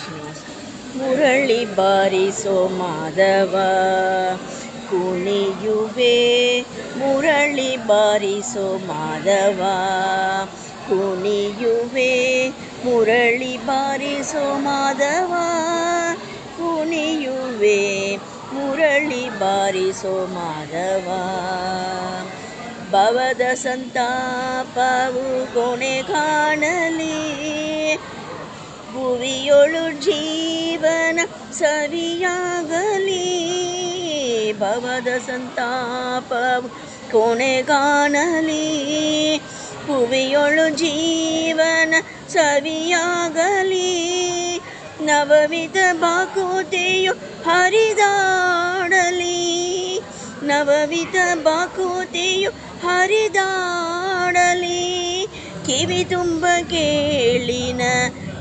ಶ್ರೀನಿವಾಸ. ಮುರಳಿ ಬಾರಿಸೋ ಮಾಧವ ಕುಣಿಯುವೆ, ಮುರಳಿ ಬಾರಿಸೋ ಮಾಧವ ಕುಣಿಯುವೆ, ಮುರಳಿ ಬಾರಿಸೋ ಮಾಧವ ಕುಣಿಯುವೆ, ಮುರಳಿ ಬಾರಿಸೋ ಮಾಧವ. ಭವದ ಸಂತಾಪವು ಕೊನೆ ಕಾಣಲಿ, ಭುವಿಯೊಳು ಜೀವನ ಸವಿಯಾಗಲಿ. ಭವದ ಸಂತಾಪವು ಕೊನೆ ಕಾಣಲಿ, ಭುವಿಯೊಳು ಜೀವನ ಸವಿಯಾಗಲಿ. ನವವಿಧ ಬಾಕುತೆಯು ಹರಿದಾಡಲಿ, ನವವಿಧ ಬಾಕುತೆಯು ಹರಿದಾಡಲಿ. ಕಿವಿ ತುಂಬ ಕೇಳಿನ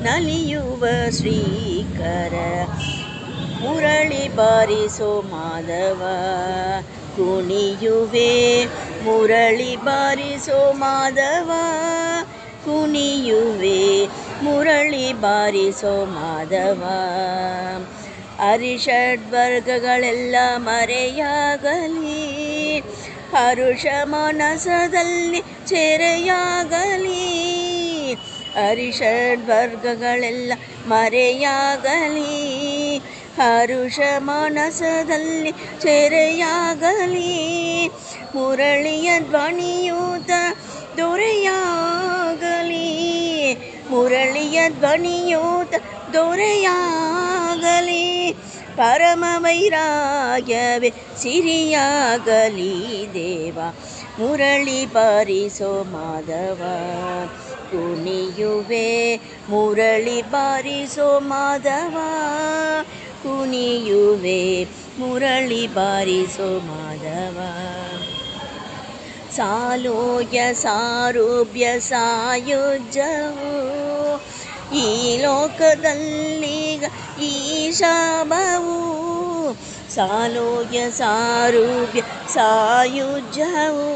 ನಲಿಯುವ ಶ್ರೀಕರ, ಮುರಳಿ ಬಾರಿಸೋ ಮಾಧವ ಕುಣಿಯುವೆ, ಮುರಳಿ ಬಾರಿಸೋ ಮಾಧವ ಕುಣಿಯುವೆ, ಮುರಳಿ ಬಾರಿಸೋ ಮಾಧವ. ಅರಿಷಡ್ವರ್ಗಗಳೆಲ್ಲ ಮರೆಯಾಗಲಿ, ಹರುಷ ಮನಸದಲ್ಲಿ ಸೆರೆಯಾಗಲಿ. ಅರಿಷಡ್ವರ್ಗಗಳೆಲ್ಲ ಮರೆಯಾಗಲಿ, ಹರುಷ ಮನಸದಲ್ಲಿ ಸೆರೆಯಾಗಲಿ. ಮುರಳಿಯ ಧ್ವನಿಯೂತ ದೊರೆಯಾಗಲಿ, ಮುರಳಿಯ ಧ್ವನಿಯೂತ ದೊರೆಯಾಗಲಿ. ಪರಮ ವೈರಾಗ್ಯವೇ ಸಿರಿಯಾಗಲಿ ದೇವ, ಮುರಳಿ ಬಾರಿಸೋ ಮಾಧವ ಕುಣಿಯುವೆ, ಮುರಳಿ ಬಾರಿಸೋ ಮಾಧವ ಕುಣಿಯುವೆ, ಮುರಳಿ ಬಾರಿಸೋ ಮಾಧವ. ಸಾಲೋಯ ಸಾರೂಪ್ಯ ಸಾಯುಜ್ಯವು ಈ ಲೋಕದಲ್ಲೀಗ ಈಶಾಭವು, ಸಾಲೋಯ ಸಾರೂಪ್ಯ ಸಾಯುಜ್ಯವು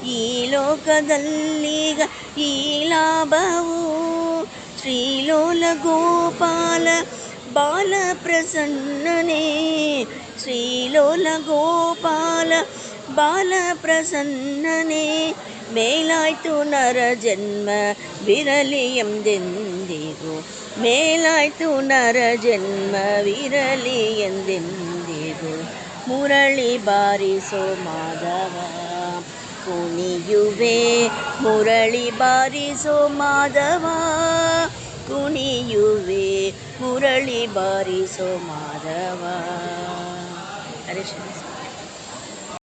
ಈ ಲೋಕದಲ್ಲೀಗ ಈ ಲಾಭವು. ಶ್ರೀಲೋಲ ಗೋಪಾಲ ಬಾಲ ಪ್ರಸನ್ನನೇ, ಶ್ರೀಲೋಲ ಗೋಪಾಲ ಬಾಲ ಪ್ರಸನ್ನನೇ. ಮೇಲಾಯ್ತು ನರ ಜನ್ಮ ವಿರಲಿ ಎಂದೆಂದಿಗೂ, ಮೇಲಾಯ್ತು ನರ ಜನ್ಮ ವಿರಲಿ ಎಂದೆಂದಿಗೂ. ಮುರಳಿ ಬಾರಿಸೋ ಮಾಧವ ಕುಣಿಯುವೆ, ಮುರಳಿ ಬಾರಿಸೋ ಮಾಧವ ಕುಣಿಯುವೆ, ಮುರಳಿ ಬಾರಿಸೋ ಮಾಧವ. ಹರೇ ಶ್ರೀನಿವಾಸ.